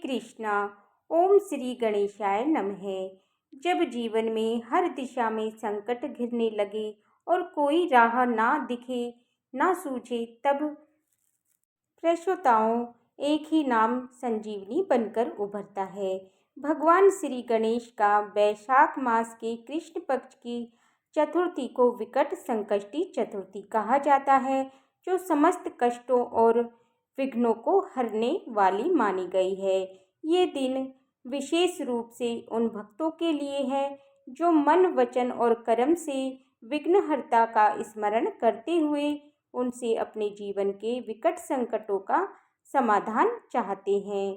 कृष्णा। ओम श्री गणेशाय नमः। जब जीवन में हर दिशा में संकट घिरने लगे और कोई राह ना दिखे ना सूझे, तब प्रश्रोताओं एक ही नाम संजीवनी बनकर उभरता है। भगवान श्री गणेश का वैशाख मास के कृष्ण पक्ष की चतुर्थी को विकट संकष्टी चतुर्थी कहा जाता है, जो समस्त कष्टों और विघ्नों को हरने वाली मानी गई है। ये दिन विशेष रूप से उन भक्तों के लिए है जो मन, वचन और कर्म से विघ्नहर्ता का स्मरण करते हुए उनसे अपने जीवन के विकट संकटों का समाधान चाहते हैं।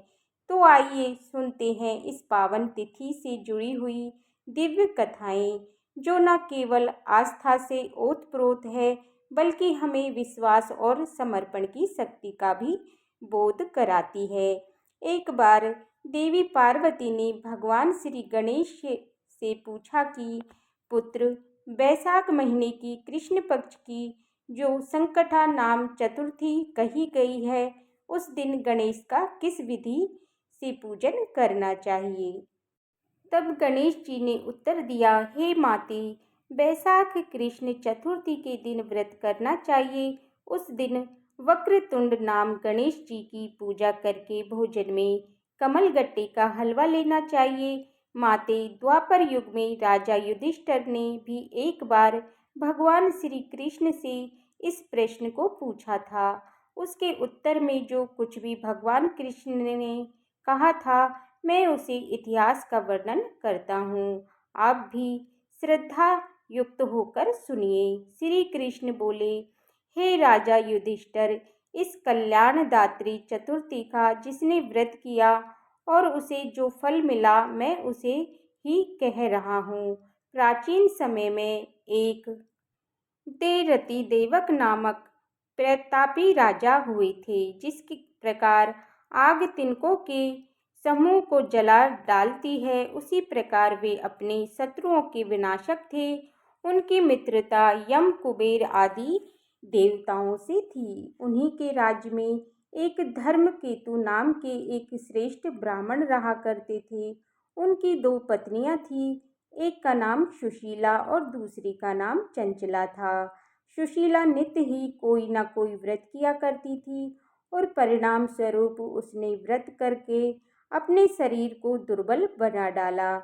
तो आइए सुनते हैं इस पावन तिथि से जुड़ी हुई दिव्य कथाएं, जो न केवल आस्था से ओतप्रोत है, बल्कि हमें विश्वास और समर्पण की शक्ति का भी बोध कराती है। एक बार देवी पार्वती ने भगवान श्री गणेश से पूछा कि पुत्र, वैशाख महीने की कृष्ण पक्ष की जो संकटा नाम चतुर्थी कही गई है, उस दिन गणेश का किस विधि से पूजन करना चाहिए। तब गणेश जी ने उत्तर दिया, हे माते, वैशाख कृष्ण चतुर्थी के दिन व्रत करना चाहिए। उस दिन वक्रतुंड नाम गणेश जी की पूजा करके भोजन में कमलगट्टे का हलवा लेना चाहिए। माते, द्वापर युग में राजा युधिष्ठिर ने भी एक बार भगवान श्री कृष्ण से इस प्रश्न को पूछा था। उसके उत्तर में जो कुछ भी भगवान कृष्ण ने कहा था, मैं उसे इतिहास का वर्णन करता हूँ। आप भी श्रद्धा युक्त होकर सुनिए। श्री कृष्ण बोले, हे राजा युधिष्ठिर, इस कल्याणदात्री चतुर्थी का जिसने व्रत किया और उसे जो फल मिला, मैं उसे ही कह रहा हूँ। प्राचीन समय में एक देवरति देवक नामक प्रतापी राजा हुए थे। जिस प्रकार आग तिनकों के समूह को जला डालती है, उसी प्रकार वे अपने शत्रुओं के विनाशक थे। उनकी मित्रता यम, कुबेर आदि देवताओं से थी। उन्हीं के राज्य में एक धर्मकेतु नाम के एक श्रेष्ठ ब्राह्मण रहा करते थे। उनकी दो पत्नियां थीं, एक का नाम सुशीला और दूसरी का नाम चंचला था। सुशीला नित्य ही कोई न कोई व्रत किया करती थी और परिणाम स्वरूप उसने व्रत करके अपने शरीर को दुर्बल बना डाला।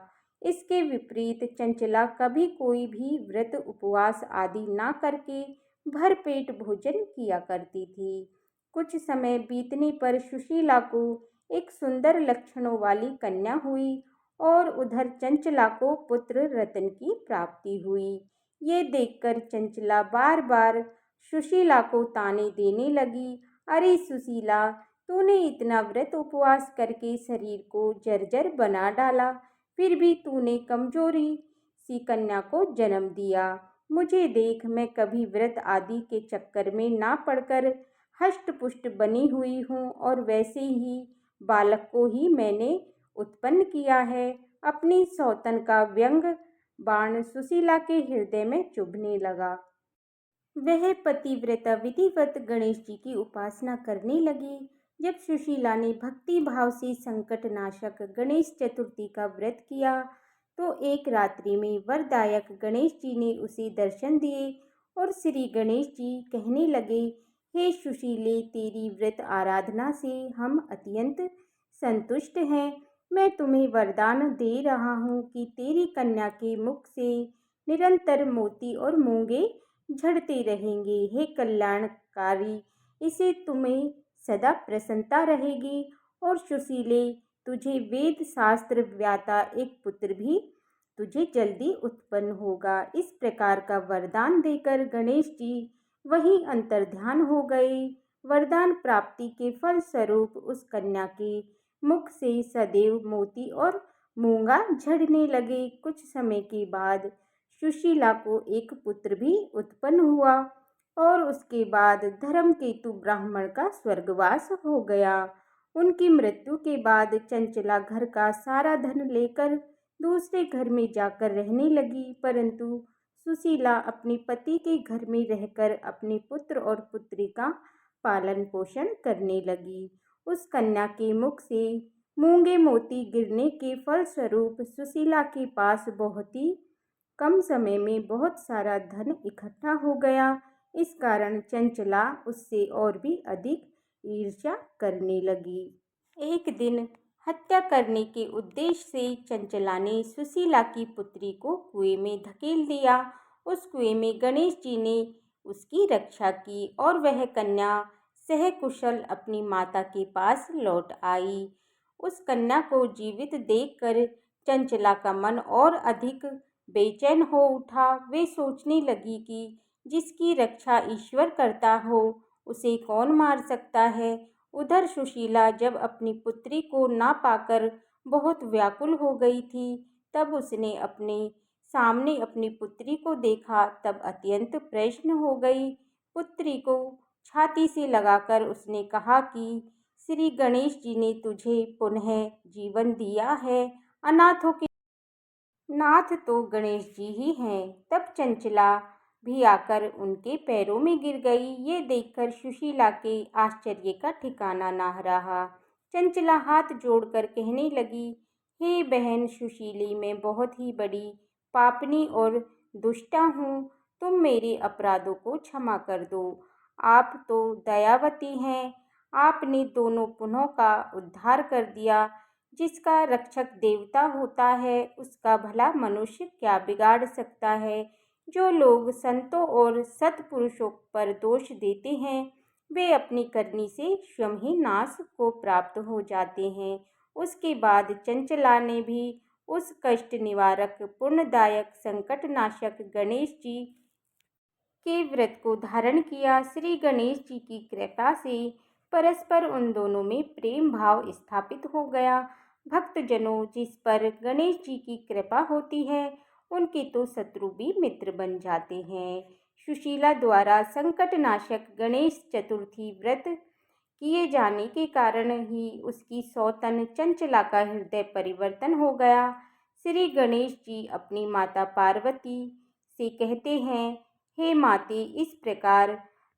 इसके विपरीत चंचला कभी कोई भी व्रत, उपवास आदि ना करके भरपेट भोजन किया करती थी। कुछ समय बीतने पर सुशीला को एक सुंदर लक्षणों वाली कन्या हुई और उधर चंचला को पुत्र रतन की प्राप्ति हुई। ये देखकर चंचला बार बार सुशीला को ताने देने लगी, अरे सुशीला, तूने इतना व्रत उपवास करके शरीर को जर्जर बना डाला, फिर भी तूने कमजोरी सी कन्या को जन्म दिया। मुझे देख, मैं कभी व्रत आदि के चक्कर में ना पड़कर हष्ट पुष्ट बनी हुई हूँ और वैसे ही बालक को ही मैंने उत्पन्न किया है। अपनी सौतन का व्यंग बाण सुशीला के हृदय में चुभने लगा। वह पतिव्रता विधिवत गणेश जी की उपासना करने लगी। जब सुशीला ने भक्ति भाव से संकट नाशक गणेश चतुर्थी का व्रत किया, तो एक रात्रि में वरदायक गणेश जी ने उसे दर्शन दिए और श्री गणेश जी कहने लगे, हे सुशीले, तेरी व्रत आराधना से हम अत्यंत संतुष्ट हैं। मैं तुम्हें वरदान दे रहा हूँ कि तेरी कन्या के मुख से निरंतर मोती और मूंगे झड़ते रहेंगे। हे कल्याणकारी, इसे तुम्हें सदा प्रसन्नता रहेगी और सुशीले, तुझे वेद शास्त्र व्याता एक पुत्र भी तुझे जल्दी उत्पन्न होगा। इस प्रकार का वरदान देकर गणेश जी वहीं अंतर्ध्यान हो गए। वरदान प्राप्ति के फल स्वरूप उस कन्या के मुख से सदैव मोती और मूंगा झड़ने लगे। कुछ समय के बाद सुशीला को एक पुत्र भी उत्पन्न हुआ और उसके बाद धर्मकेतु ब्राह्मण का स्वर्गवास हो गया। उनकी मृत्यु के बाद चंचला घर का सारा धन लेकर दूसरे घर में जाकर रहने लगी, परंतु सुशीला अपने पति के घर में रहकर अपने पुत्र और पुत्री का पालन पोषण करने लगी। उस कन्या के मुख से मूंगे मोती गिरने के फलस्वरूप सुशीला के पास बहुत ही कम समय में बहुत सारा धन इकट्ठा हो गया। इस कारण चंचला उससे और भी अधिक ईर्ष्या करने लगी। एक दिन हत्या करने के उद्देश्य से चंचला ने सुशीला की पुत्री को कुएं में धकेल दिया। उस कुएं में गणेश जी ने उसकी रक्षा की और वह कन्या सहकुशल अपनी माता के पास लौट आई। उस कन्या को जीवित देखकर चंचला का मन और अधिक बेचैन हो उठा। वे सोचने लगी कि जिसकी रक्षा ईश्वर करता हो उसे कौन मार सकता है। उधर सुशीला जब अपनी पुत्री को ना पाकर बहुत व्याकुल हो गई थी, तब उसने अपने सामने अपनी पुत्री को देखा। तब अत्यंत प्रसन्न हो गई। पुत्री को छाती से लगाकर उसने कहा कि श्री गणेश जी ने तुझे पुनः जीवन दिया है। अनाथों के नाथ तो गणेश जी ही हैं। तब चंचला भी आकर उनके पैरों में गिर गई। ये देखकर सुशीला के आश्चर्य का ठिकाना ना रहा। चंचला हाथ जोड़कर कहने लगी, हे बहन सुशीली, मैं बहुत ही बड़ी पापनी और दुष्टा हूँ। तुम मेरे अपराधों को क्षमा कर दो। आप तो दयावती हैं। आपने दोनों पुनों का उद्धार कर दिया। जिसका रक्षक देवता होता है उसका भला मनुष्य क्या बिगाड़ सकता है। जो लोग संतों और सत्पुरुषों पर दोष देते हैं वे अपनी करनी से स्वयं ही नाश को प्राप्त हो जाते हैं। उसके बाद चंचला ने भी उस कष्ट निवारक पुण्यदायक संकटनाशक गणेश जी के व्रत को धारण किया। श्री गणेश जी की कृपा से परस्पर उन दोनों में प्रेम भाव स्थापित हो गया। भक्तजनों, जिस पर गणेश जी की कृपा होती है उनके तो शत्रु भी मित्र बन जाते हैं। सुशीला द्वारा संकटनाशक गणेश चतुर्थी व्रत किए जाने के कारण ही उसकी सौतन चंचला का हृदय परिवर्तन हो गया। श्री गणेश जी अपनी माता पार्वती से कहते हैं, हे माते, इस प्रकार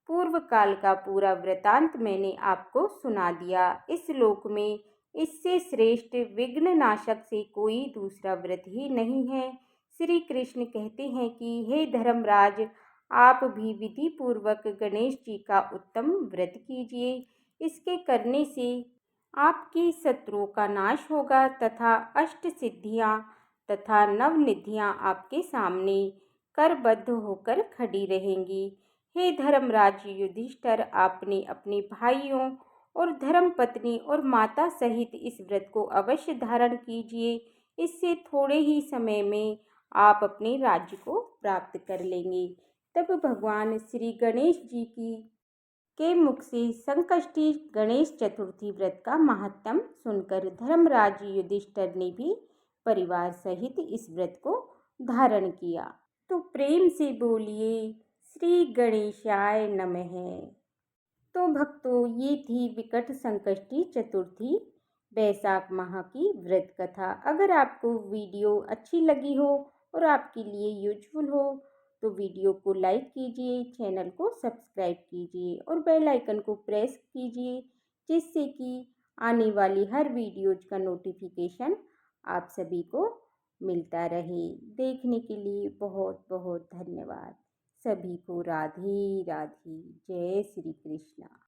पूर्व काल का पूरा वृतांत मैंने आपको सुना दिया। इस लोक में इससे श्रेष्ठ विघ्न नाशक से कोई दूसरा व्रत ही नहीं है। श्री कृष्ण कहते हैं कि हे धर्मराज, आप भी विधि पूर्वक गणेश जी का उत्तम व्रत कीजिए। इसके करने से आपकी शत्रुओं का नाश होगा तथा अष्ट सिद्धियां तथा नवनिधियां आपके सामने करबद्ध होकर खड़ी रहेंगी। हे धर्मराज युधिष्ठिर, आपने अपने भाइयों और धर्मपत्नी और माता सहित इस व्रत को अवश्य धारण कीजिए। इससे थोड़े ही समय में आप अपने राज्य को प्राप्त कर लेंगे। तब भगवान श्री गणेश जी की के मुख से संकष्टी गणेश चतुर्थी व्रत का महात्म सुनकर धर्मराज युधिष्ठिर ने भी परिवार सहित इस व्रत को धारण किया। तो प्रेम से बोलिए श्री गणेशाय नमः। तो भक्तों, ये थी विकट संकष्टी चतुर्थी बैसाख माह की व्रत कथा। अगर आपको वीडियो अच्छी लगी हो और आपके लिए यूजफुल हो तो वीडियो को लाइक कीजिए, चैनल को सब्सक्राइब कीजिए और बेल आइकन को प्रेस कीजिए, जिससे कि आने वाली हर वीडियोज का नोटिफिकेशन आप सभी को मिलता रहे। देखने के लिए बहुत बहुत धन्यवाद। सभी को राधे राधे। जय श्री कृष्णा।